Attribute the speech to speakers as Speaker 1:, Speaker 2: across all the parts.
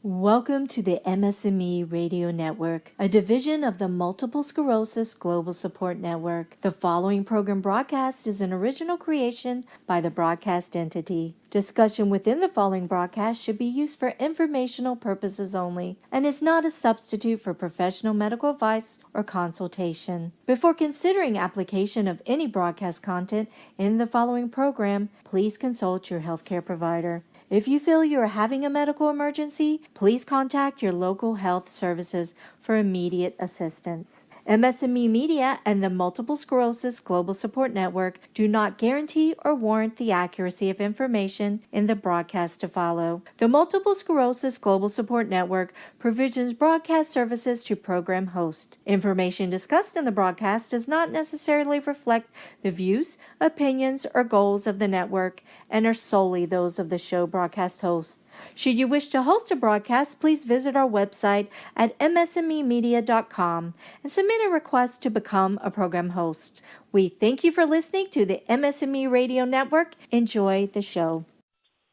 Speaker 1: Welcome to the MS&Me Radio Network, a division of the Multiple Sclerosis Global Support Network. The following program broadcast is an original creation by the broadcast entity. Discussion within the following broadcast should be used for informational purposes only and is not a substitute for professional medical advice or consultation. Before considering application of any broadcast content in the following program, please consult your healthcare provider. If you feel you are having a medical emergency, please contact your local health services for immediate assistance. MS&Me Media and the Multiple Sclerosis Global Support Network do not guarantee or warrant the accuracy of information in the broadcast to follow. The Multiple Sclerosis Global Support Network provisions broadcast services to program hosts. Information discussed in the broadcast does not necessarily reflect the views, opinions, or goals of the network and are solely those of the show broadcast host. Should you wish to host a broadcast, please visit our website at msmemedia.com and submit a request to become a program host. We thank you for listening to the MS&Me Radio Network. Enjoy the show.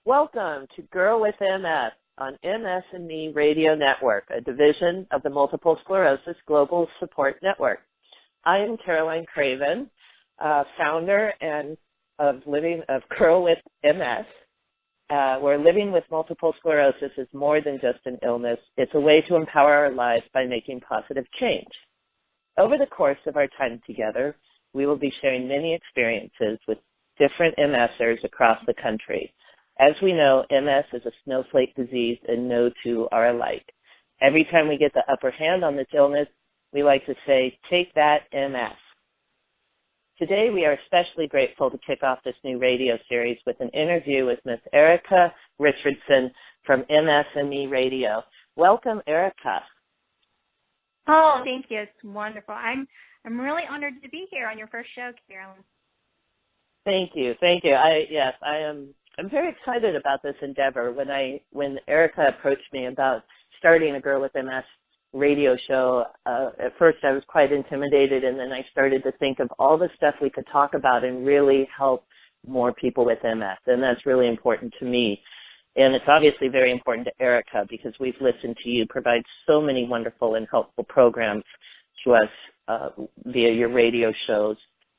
Speaker 2: Welcome to Girl with MS on MS&Me Radio Network, a division of the Multiple Sclerosis Global Support Network. I am Caroline Craven, founder of Girl with MS. Where living with multiple sclerosis is more than just an illness. It's a way to empower our lives by making positive change. Over the course of our time together, we will be sharing many experiences with different MSers across the country. As we know, MS is a snowflake disease and no two are alike. Every time we get the upper hand on this illness, we like to say, take that MS. Today, we are especially grateful to kick off this new radio series with an interview with Miss Erika Richardson from MS&Me Radio. Welcome, Erika.
Speaker 3: Oh, thank you. It's wonderful. I'm really honored to be here on your first show, Carolyn.
Speaker 2: Thank you. I'm very excited about this endeavor. When Erika approached me about starting a Girl with MS radio show, at first I was quite intimidated, and then I started to think of all the stuff we could talk about and really help more people with MS, and that's really important to me. And it's obviously very important to Erika because we've listened to you provide so many wonderful and helpful programs to us via your radio shows.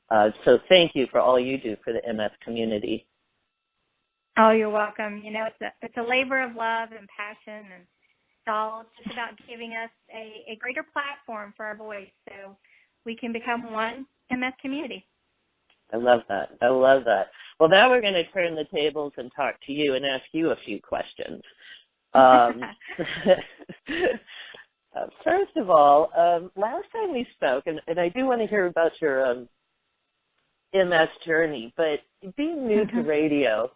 Speaker 2: So thank you for all you do for the MS community.
Speaker 3: Oh, you're welcome. You know, it's a labor of love and passion, and it's all just about giving us a greater platform for our voice so we can become one MS community.
Speaker 2: I love that. Well, now we're going to turn the tables and talk to you and ask you a few questions. First of all, last time we spoke, and I do want to hear about your MS journey, but being new to radio,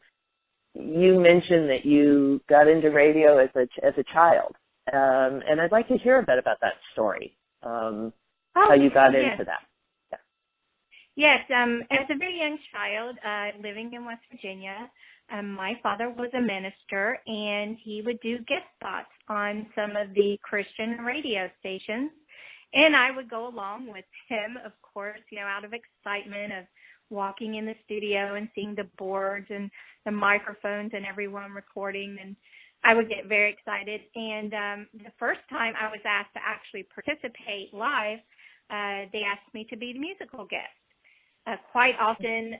Speaker 2: you mentioned that you got into radio as a child, and I'd like to hear a bit about that story, how you got into that.
Speaker 3: Yes, as a very young child living in West Virginia, my father was a minister, and he would do guest spots on some of the Christian radio stations, and I would go along with him, of course, you know, out of excitement of walking in the studio and seeing the boards and the microphones and everyone recording, and I would get very excited. And the first time I was asked to actually participate live, they asked me to be the musical guest. Quite often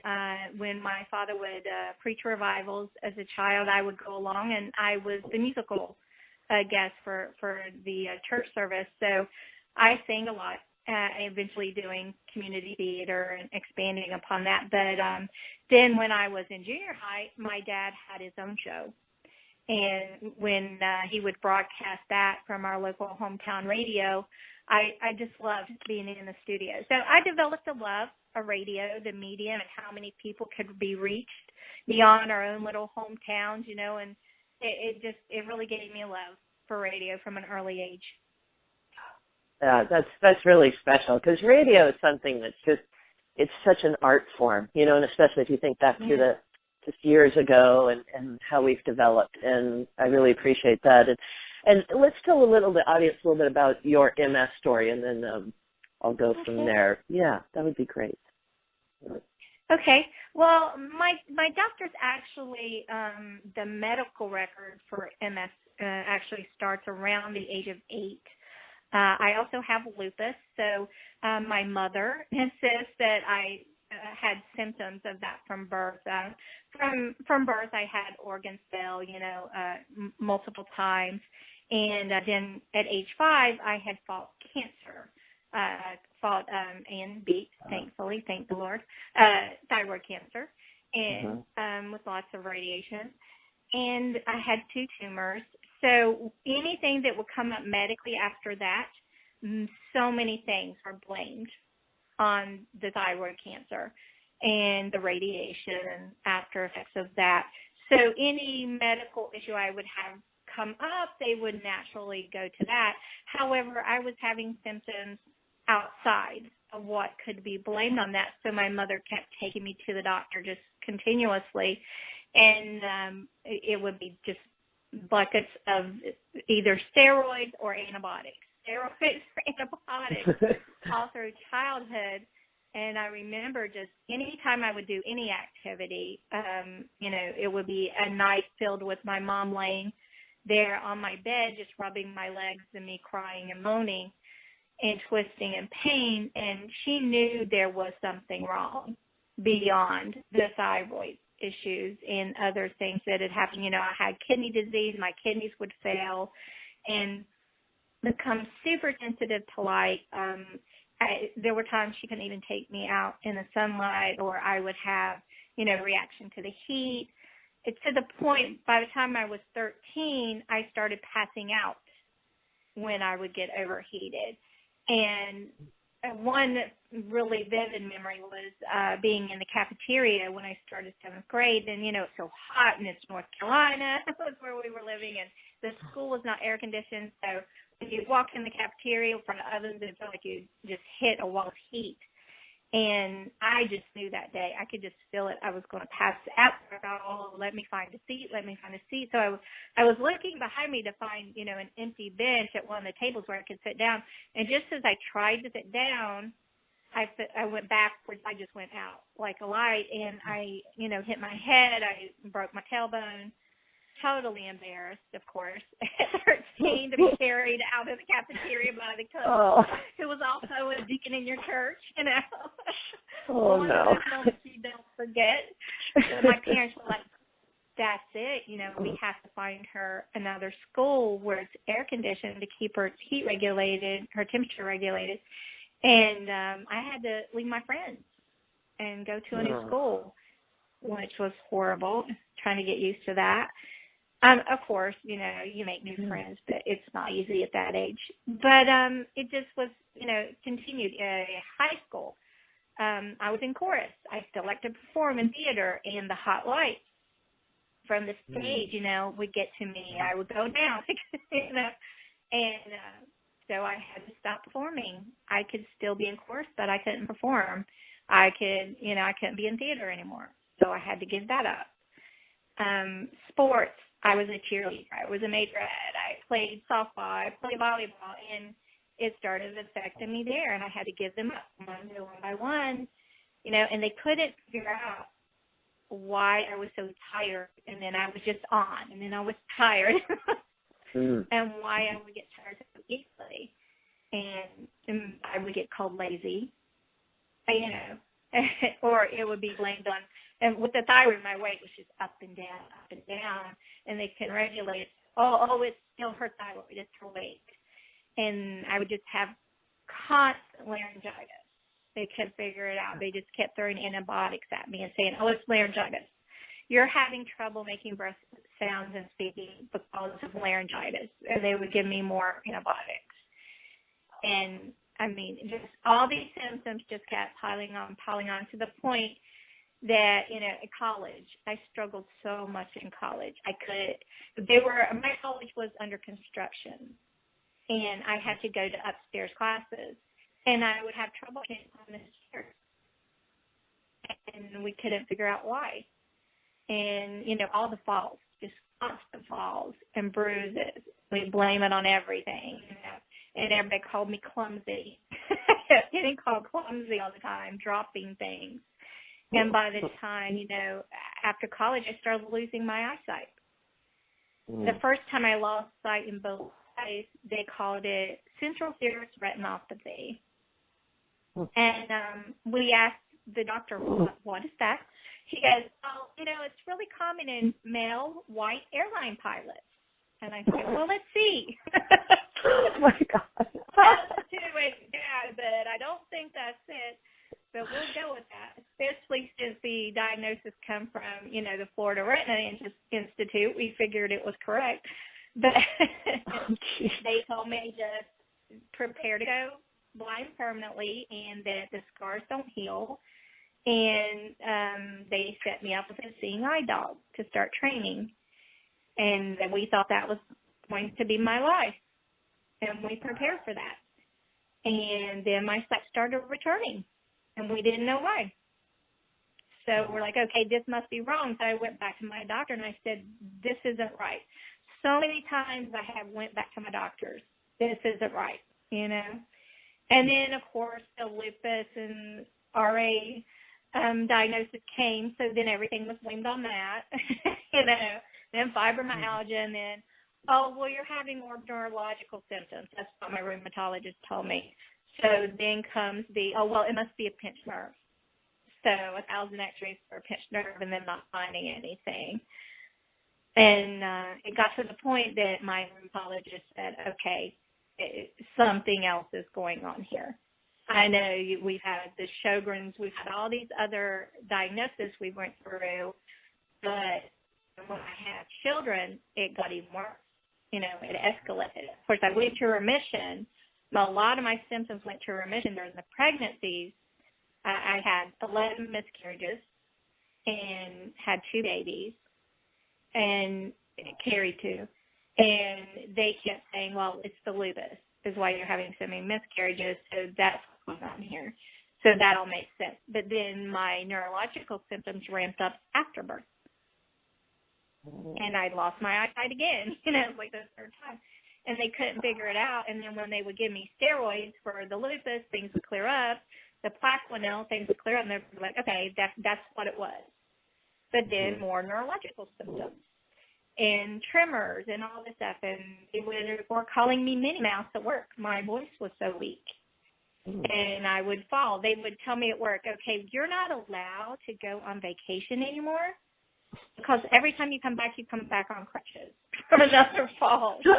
Speaker 3: when my father would preach revivals as a child, I would go along, and I was the musical guest for the church service. So I sang a lot, eventually doing community theater and expanding upon that. But then when I was in junior high, my dad had his own show. And when he would broadcast that from our local hometown radio, I just loved being in the studio. So I developed a love of radio, the medium, and how many people could be reached beyond our own little hometowns, you know, and it really gave me a love for radio from an early age.
Speaker 2: Yeah, that's really special because radio is something that's it's such an art form, you know, and especially if you think back to just years ago and how we've developed, and I really appreciate that. And let's tell the audience a little bit about your MS story, and then I'll go from there. Yeah, that would be great.
Speaker 3: Okay. Well, my doctor's actually the medical record for MS actually starts around the age of 8. I also have lupus, so my mother insists that I had symptoms of that from birth. From birth, I had organs fail, multiple times, and then at age 5, I had fought cancer. Fought and beat, thankfully, thank the Lord, thyroid cancer, and with lots of radiation. And I had 2 tumors. So anything that would come up medically after that, so many things were blamed on the thyroid cancer and the radiation and after effects of that. So any medical issue I would have come up, they would naturally go to that. However, I was having symptoms outside of what could be blamed on that. So my mother kept taking me to the doctor just continuously, and it would be just buckets of either steroids or antibiotics. Steroids or antibiotics all through childhood. And I remember just any time I would do any activity, it would be a night filled with my mom laying there on my bed, just rubbing my legs and me crying and moaning and twisting in pain, and she knew there was something wrong beyond the thyroid issues and other things that had happened. I had kidney disease, my kidneys would fail and become super sensitive to light. There were times she couldn't even take me out in the sunlight, or I would have, reaction to the heat. It's to the point, by the time I was 13, I started passing out when I would get overheated. And one really vivid memory was being in the cafeteria when I started 7th grade. And, it's so hot, and it's North Carolina. That's where we were living, and the school was not air conditioned. So when you walk in the cafeteria in front of ovens, it felt like you just hit a wall of heat. And I just knew that day, I could just feel it. I was going to pass out. I thought, let me find a seat. So I was looking behind me to find, an empty bench at one of the tables where I could sit down. And just as I tried to sit down, I went backwards. I just went out like a light, and I, hit my head. I broke my tailbone. Totally embarrassed, of course, at 13 to be carried out of the cafeteria by the cook, who was also a deacon in your church,
Speaker 2: Oh,
Speaker 3: one
Speaker 2: no.
Speaker 3: of those moments you don't forget. My parents were like, that's it, we have to find her another school where it's air conditioned to keep her heat regulated, her temperature regulated. And I had to leave my friends and go to a new school, which was horrible, trying to get used to that. Of course, you make new friends, but it's not easy at that age. But it just was, continued. High school, I was in chorus. I still like to perform in theater, and the hot lights from the stage, would get to me. I would go down, and so I had to stop performing. I could still be in chorus, but I couldn't perform. I couldn't be in theater anymore, so I had to give that up. Sports. I was a cheerleader. I was a majorette. I played softball. I played volleyball, and it started affecting me there, and I had to give them up one by one, and they couldn't figure out why I was so tired, and then I was just on, and then I was tired, and why I would get tired so easily, and I would get called lazy, or it would be blamed on. And with the thyroid, my weight was just up and down, and they couldn't regulate it. Oh, it's still her thyroid, it's her weight. And I would just have constant laryngitis. They couldn't figure it out. They just kept throwing antibiotics at me and saying, it's laryngitis. You're having trouble making breath sounds and speaking because of laryngitis. And they would give me more antibiotics. And, just all these symptoms just kept piling on to the point that, at college, I struggled so much in college. My college was under construction, and I had to go to upstairs classes, and I would have trouble getting on the stairs, and we couldn't figure out why. And, all the falls, just constant falls and bruises. We blame it on everything, and everybody called me clumsy. Getting called clumsy all the time, dropping things. And by the time, after college, I started losing my eyesight. The first time I lost sight in both eyes, they called it central serous retinopathy. And we asked the doctor, what is that? He goes, oh, it's really common in male white airline pilots. And I said, well, let's see.
Speaker 2: Oh, my God.
Speaker 3: Yeah, but I don't think that's it. But we'll go with that, especially since the diagnosis come from, the Florida Retina Institute. We figured it was correct. But they told me just prepare to go blind permanently and that the scars don't heal. And they set me up with a seeing eye dog to start training. And we thought that was going to be my life. And we prepared for that. And then my sight started returning. And we didn't know why. So we're like, okay, this must be wrong. So I went back to my doctor and I said, this isn't right. So many times I have went back to my doctors. This isn't right, And then, of course, the lupus and RA diagnosis came. So then everything was blamed on that, Then fibromyalgia and then, you're having more neurological symptoms. That's what my rheumatologist told me. So then comes it must be a pinched nerve. So 1,000 x-rays for a pinched nerve and then not finding anything. And it got to the point that my rheumatologist said, okay, something else is going on here. I know we've had the Sjogren's, we've had all these other diagnoses we went through, but when I had children, it got even worse. It escalated. Of course, I went to remission. A lot of my symptoms went to remission during the pregnancies. I had 11 miscarriages and had 2 babies and carried 2. And they kept saying, well, it's the lupus is why you're having so many miscarriages, so that's what's going on here. So that all makes sense. But then my neurological symptoms ramped up after birth. And I lost my eyesight again, like the third time. And they couldn't figure it out. And then when they would give me steroids for the lupus, things would clear up. The Plaquenil, things would clear up. And they were like, okay, that's what it was. But then more neurological symptoms and tremors and all this stuff. And they were calling me Minnie Mouse at work. My voice was so weak. And I would fall. They would tell me at work, okay, you're not allowed to go on vacation anymore because every time you come back on crutches from another fall. So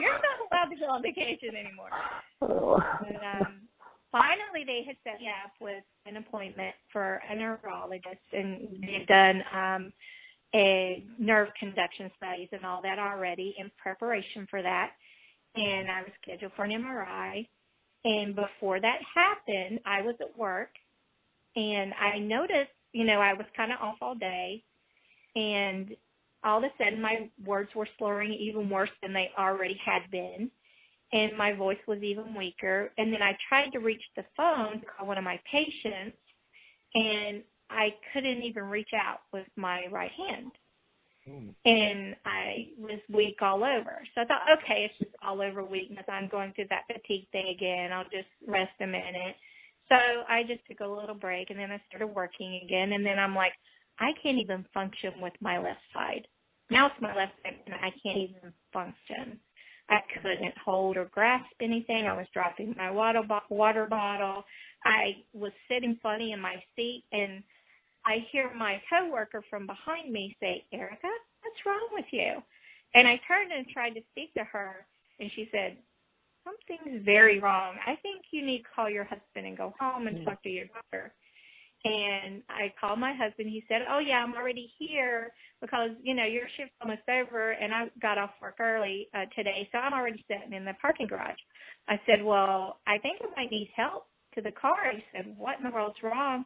Speaker 3: you're not allowed to go on vacation anymore. And, finally, they had set me up with an appointment for a neurologist, and they had done a nerve conduction studies and all that already in preparation for that. And I was scheduled for an MRI. And before that happened, I was at work, and I noticed, I was kind of off all day, and all of a sudden my words were slurring even worse than they already had been, and my voice was even weaker. And then I tried to reach the phone to call one of my patients, and I couldn't even reach out with my right hand. And I was weak all over. So I thought, okay, it's just all over weakness. I'm going through that fatigue thing again. I'll just rest a minute. So I just took a little break, and then I started working again. And then I'm like, I can't even function with my left side. Now it's my left side, and I can't even function. I couldn't hold or grasp anything. I was dropping my water bottle. I was sitting funny in my seat, and I hear my coworker from behind me say, Erika, what's wrong with you? And I turned and tried to speak to her, and she said, something's very wrong. I think you need to call your husband and go home and talk to your doctor. And I called my husband. He said, oh, yeah, I'm already here because, your shift's almost over, and I got off work early today, so I'm already sitting in the parking garage. I said, well, I think I might need help to the car. He said, what in the world's wrong?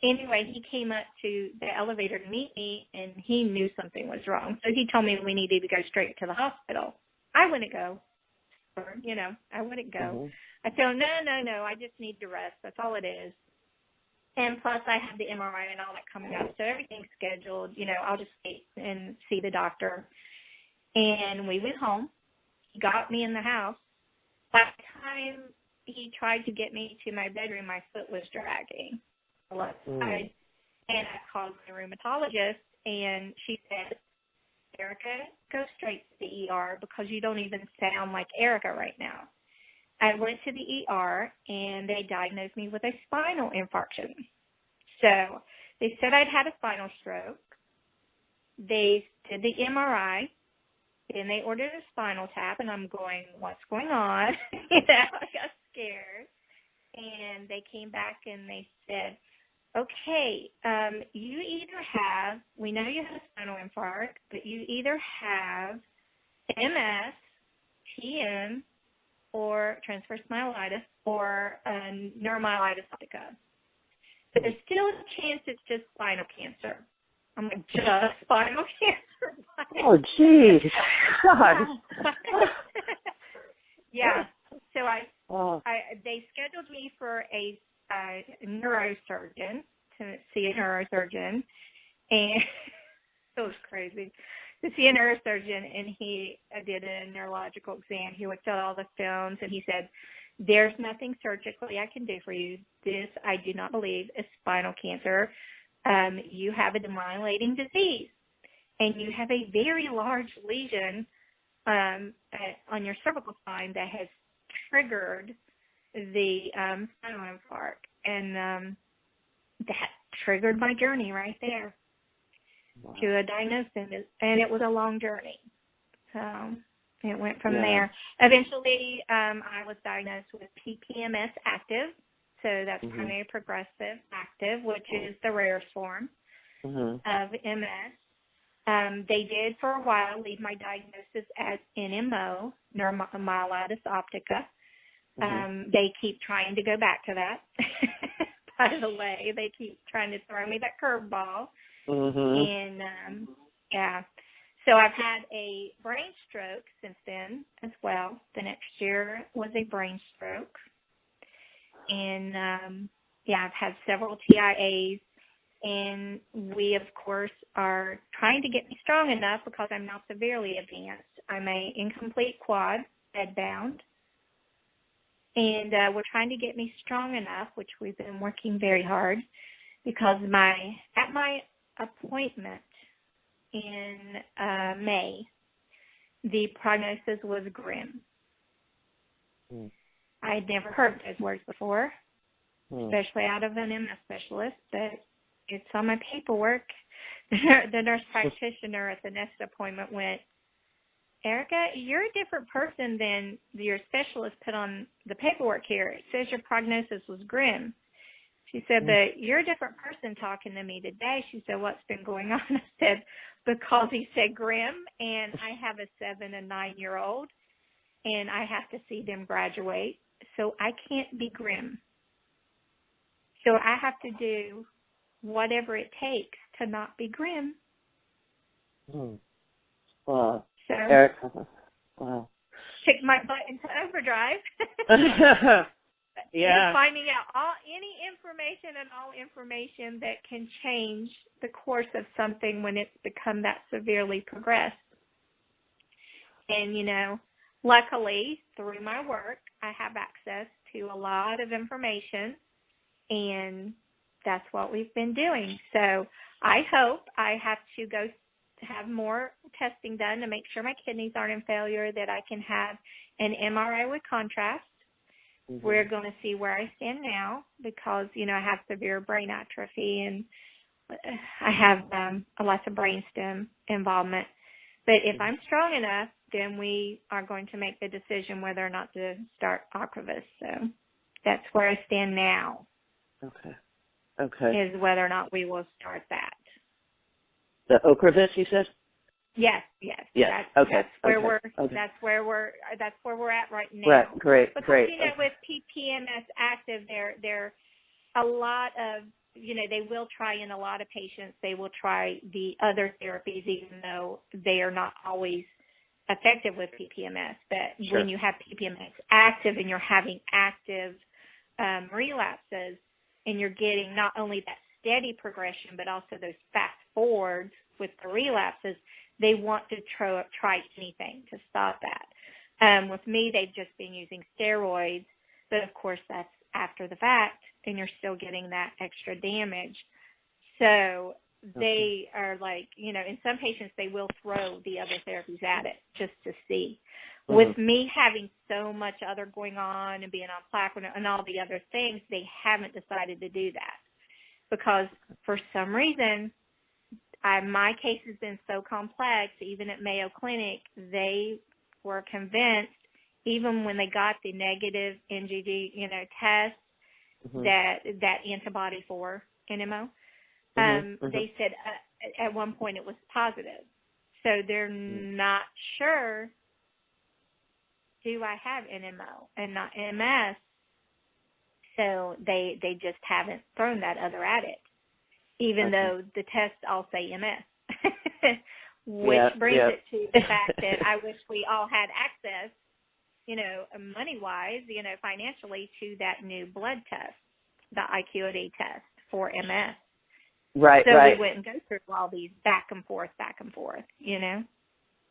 Speaker 3: Anyway, he came up to the elevator to meet me, and he knew something was wrong. So he told me we needed to go straight to the hospital. I wouldn't go. I wouldn't go. I said, no, I just need to rest. That's all it is. And plus, I have the MRI and all that coming up, so everything's scheduled. I'll just wait and see the doctor. And we went home. He got me in the house. By the time he tried to get me to my bedroom, my foot was dragging. Left side. And I called the rheumatologist, and she said, Erika, go straight to the ER because you don't even sound like Erika right now. I went to the ER, and they diagnosed me with a spinal infarction. So they said I'd had a spinal stroke. They did the MRI. Then they ordered a spinal tap, and I'm going, what's going on? I got scared. And they came back, and they said, okay, you either have, we know you have a spinal infarct, but you either have MS, TM, or transverse myelitis, or neuromyelitis optica. But there's still a chance it's just spinal cancer. I'm like, just spinal cancer?
Speaker 2: Oh, geez. God.
Speaker 3: Yeah. So they scheduled me for a neurosurgeon, to see a neurosurgeon, and it was crazy. To see a neurosurgeon, and he did a neurological exam. He looked at all the films, and he said, there's nothing surgically I can do for you. This, I do not believe, is spinal cancer. You have a demyelinating disease, and you have a very large lesion on your cervical spine that has triggered the spinal infarct, and that triggered my journey right there. Wow. To a diagnosis, and it was a long journey. So it went from there. Eventually, I was diagnosed with PPMS active, so that's primary progressive active, which is the rarest form of MS. They did for a while leave my diagnosis as NMO, neuromyelitis optica. They keep trying to go back to that. By the way, they keep trying to throw me that curveball. And, so I've had a brain stroke since then as well. The next year was a brain stroke. And, I've had several TIAs. And we, of course, are trying to get me strong enough because I'm now severely advanced. I'm a incomplete quad, bedbound. And we're trying to get me strong enough, which we've been working very hard, because at my appointment in May, the prognosis was grim. I had never heard those words before, especially out of an MS specialist, but it's on my paperwork. The nurse practitioner at the next appointment went, Erika, you're a different person than your specialist put on the paperwork here. It says your prognosis was grim. She said, but you're a different person talking to me today. She said, what's been going on? I said, because he said grim, and I have a 7 and 9-year-old, and I have to see them graduate, so I can't be grim. So I have to do whatever it takes to not be grim.
Speaker 2: Wow.
Speaker 3: So,
Speaker 2: Erika, wow.
Speaker 3: kick my butt into overdrive.
Speaker 2: Yeah.
Speaker 3: Finding out any information and all information that can change the course of something when it's become that severely progressed. And, luckily, through my work, I have access to a lot of information, and that's what we've been doing. So I hope I have to go have more testing done to make sure my kidneys aren't in failure, that I can have an MRI with contrast. We're going to see where I stand now because, I have severe brain atrophy and I have a lot of brainstem involvement. But if I'm strong enough, then we are going to make the decision whether or not to start Ocrevus. So that's where I stand now.
Speaker 2: Okay.
Speaker 3: Is whether or not we will start that.
Speaker 2: The Ocrevus, you said?
Speaker 3: Yes. That's where we're at right now.
Speaker 2: Right, great.
Speaker 3: With PPMS active, there a lot of, they will try in a lot of patients. They will try the other therapies, even though they are not always effective with PPMS. But when you have PPMS active and you're having active relapses, and you're getting not only that steady progression, but also those fast forwards with the relapses, they want to try anything to stop that. With me, they've just been using steroids, but of course that's after the fact, and you're still getting that extra damage. So they are like, in some patients, they will throw the other therapies at it just to see. With me having so much other going on and being on plaque and all the other things, they haven't decided to do that because for some reason, my case has been so complex, even at Mayo Clinic, they were convinced, even when they got the negative NGD, test, that antibody for NMO, they said at one point it was positive. So they're not sure, do I have NMO and not MS? So they just haven't thrown that other at it, even though the tests all say MS, which brings it to the fact that I wish we all had access, money-wise, financially, to that new blood test, the IQOD test for MS.
Speaker 2: Right,
Speaker 3: so
Speaker 2: right.
Speaker 3: we wouldn't go through all these back and forth,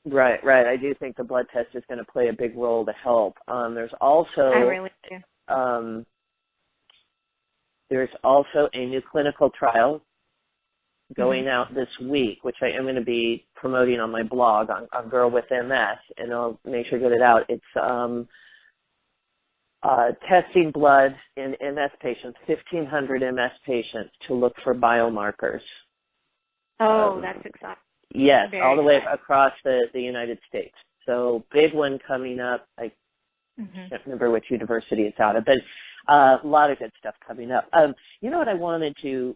Speaker 2: Right, right. I do think the blood test is going to play a big role to help. There's also
Speaker 3: I really do.
Speaker 2: There's also a new clinical trial going out this week, which I am going to be promoting on my blog on Girl with MS, and I'll make sure to get it out. It's testing blood in MS patients, 1,500 MS patients, to look for biomarkers.
Speaker 3: Oh, that's exciting.
Speaker 2: Yes,
Speaker 3: Very
Speaker 2: all the way
Speaker 3: exciting.
Speaker 2: across the United States. So big one coming up. I can't remember which university it's out of, but a lot of good stuff coming up. You know what I wanted to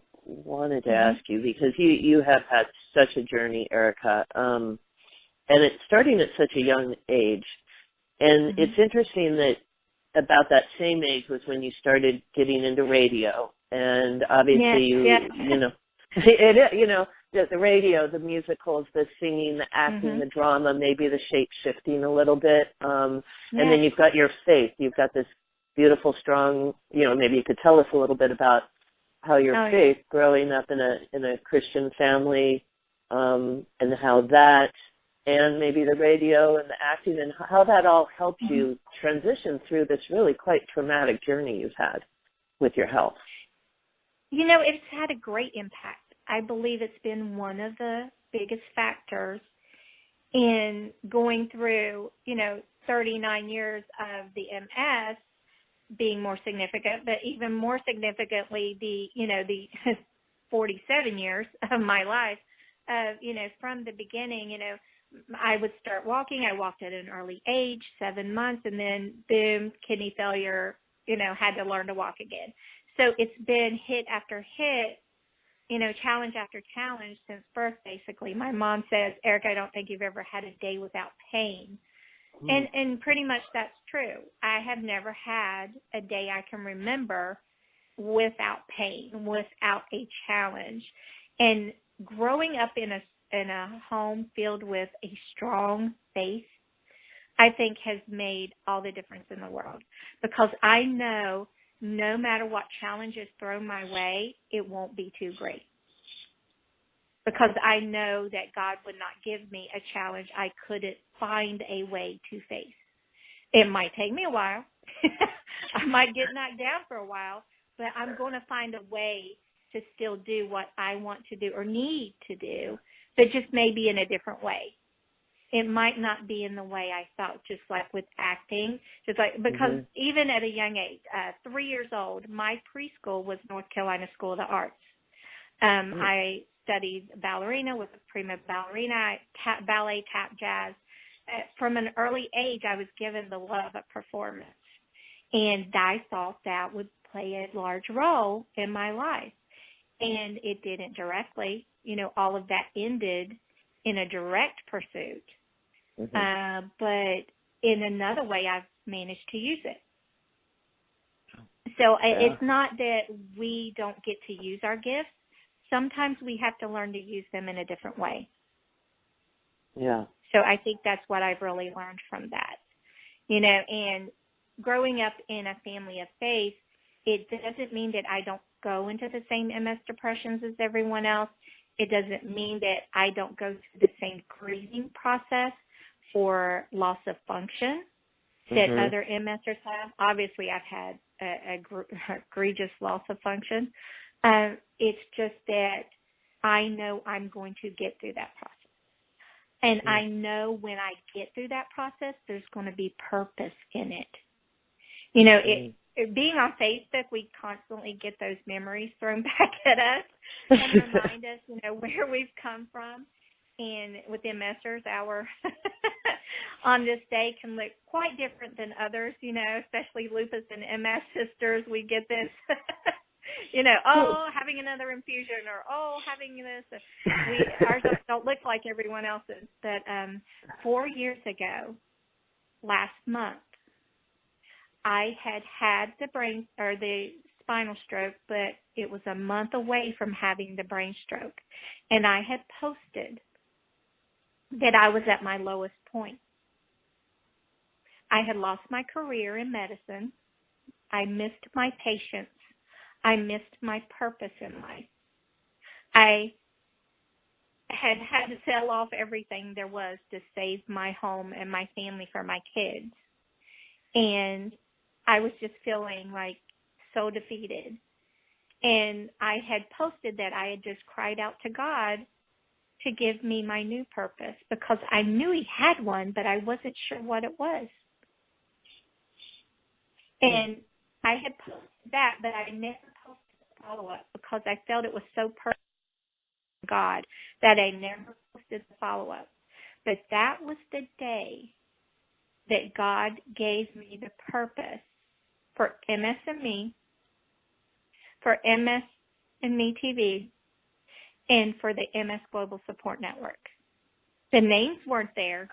Speaker 2: ask you, because you have had such a journey, Erika, and it's starting at such a young age. And it's interesting that about that same age was when you started getting into radio, and obviously the radio, the musicals, the singing, the acting, the drama, maybe the shape shifting a little bit, and then you've got your faith. You've got this beautiful, strong. Maybe you could tell us a little bit about how your faith, growing up in a Christian family, and how that, and maybe the radio and the acting, and how that all helped you transition through this really quite traumatic journey you've had with your health.
Speaker 3: It's had a great impact. I believe it's been one of the biggest factors in going through, 39 years of the MS being more significant, but even more significantly, the 47 years of my life, from the beginning, I would start walking. I walked at an early age, 7 months, and then boom, kidney failure, had to learn to walk again. So it's been hit after hit, challenge after challenge since birth, basically. My mom says, Erika, I don't think you've ever had a day without pain. And pretty much that's true. I have never had a day I can remember without pain, without a challenge. And growing up in a home filled with a strong faith, I think has made all the difference in the world, because I know no matter what challenge is thrown my way, it won't be too great. Because I know that God would not give me a challenge I couldn't find a way to face. It might take me a while. I might get knocked down for a while, but I'm going to find a way to still do what I want to do or need to do, but just maybe in a different way. It might not be in the way I thought, just like with acting, because even at a young age, 3 years old, my preschool was North Carolina School of the Arts. I studied ballerina, was a prima ballerina, ballet, tap, jazz. From an early age, I was given the love of performance, and I thought that would play a large role in my life, and it didn't directly. All of that ended in a direct pursuit. But in another way, I've managed to use it. So it's not that we don't get to use our gifts. Sometimes we have to learn to use them in a different way.
Speaker 2: Yeah.
Speaker 3: So I think that's what I've really learned from that. And growing up in a family of faith, it doesn't mean that I don't go into the same MS depressions as everyone else. It doesn't mean that I don't go through the same grieving process for loss of function that other MSers have. Obviously, I've had a egregious loss of function. It's just that I know I'm going to get through that process. And I know when I get through that process, there's going to be purpose in it. You know, being on Facebook, we constantly get those memories thrown back at us and remind us, you know, where we've come from. And with MSers, our on this day can look quite different than others, you know, especially lupus and MS sisters. We get this, you know, oh, having another infusion, or oh, having this. Ours don't look like everyone else's. But 4 years ago, last month, I had the brain or the spinal stroke, but it was a month away from having the brain stroke. And I had posted that I was at my lowest point. I had lost my career in medicine. I missed my patients. I missed my purpose in life. I had to sell off everything there was to save my home and my family for my kids. And I was just feeling like so defeated. And I had posted that I had just cried out to God to give me my new purpose, because I knew He had one, but I wasn't sure what it was. And I had posted that, but I never posted a follow-up because I felt it was so personal to God that I never posted the follow-up. But that was the day that God gave me the purpose for MS&Me, for MS&Me TV, and for the MS Global Support Network. The names weren't there,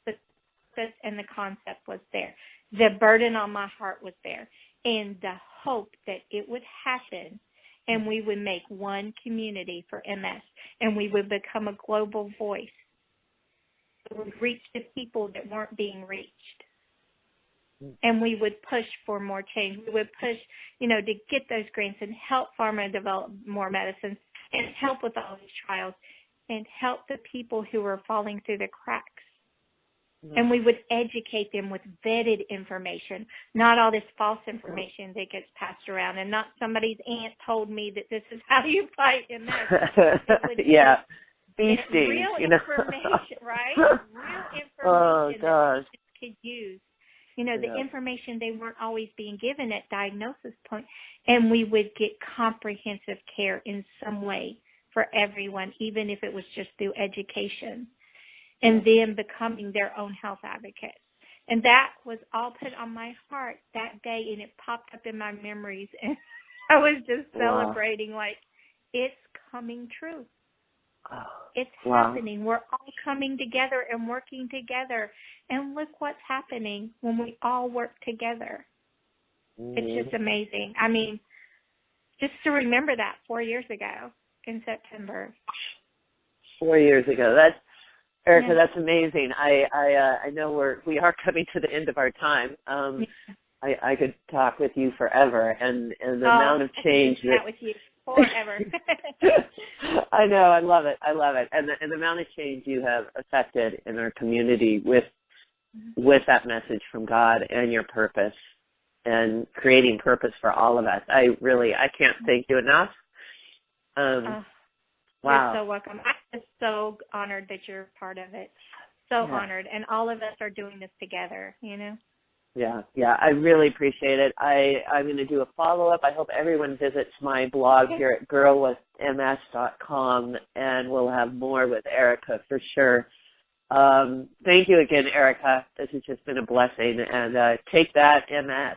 Speaker 3: the purpose and the concept was there. The burden on my heart was there, and the hope that it would happen, and we would make one community for MS, and we would become a global voice. We would reach the people that weren't being reached. And we would push for more change. We would push, you know, to get those grants and help pharma develop more medicines and help with all these trials and help the people who are falling through the cracks. Mm-hmm. And we would educate them with vetted information, not all this false information that gets passed around, and not somebody's aunt told me that this is how you fight MS.
Speaker 2: Yeah. Beasties,
Speaker 3: real
Speaker 2: you know.
Speaker 3: Information, right? Real information that we could use. You know, the information they weren't always being given at diagnosis point, and we would get comprehensive care in some way for everyone, even if it was just through education, and them becoming their own health advocates. And that was all put on my heart that day, and it popped up in my memories, and I was just celebrating like it's coming true. It's happening. We're all coming together and working together. And look what's happening when we all work together. Mm-hmm. It's just amazing. I mean, just to remember that 4 years ago in September.
Speaker 2: 4 years ago. That's Erika, that's amazing. I know we are coming to the end of our time. I could talk with you forever, and the amount of change
Speaker 3: that with you forever.
Speaker 2: I know, I love it, and the amount of change you have affected in our community with that message from God and your purpose, and creating purpose for all of us. I can't thank you enough. Wow,
Speaker 3: you're so welcome. I'm just so honored that you're part of it. So honored, and all of us are doing this together. You know.
Speaker 2: Yeah, I really appreciate it. I'm going to do a follow-up. I hope everyone visits my blog here at girlwithms.com, and we'll have more with Erika for sure. Thank you again, Erika. This has just been a blessing. And take that, MS.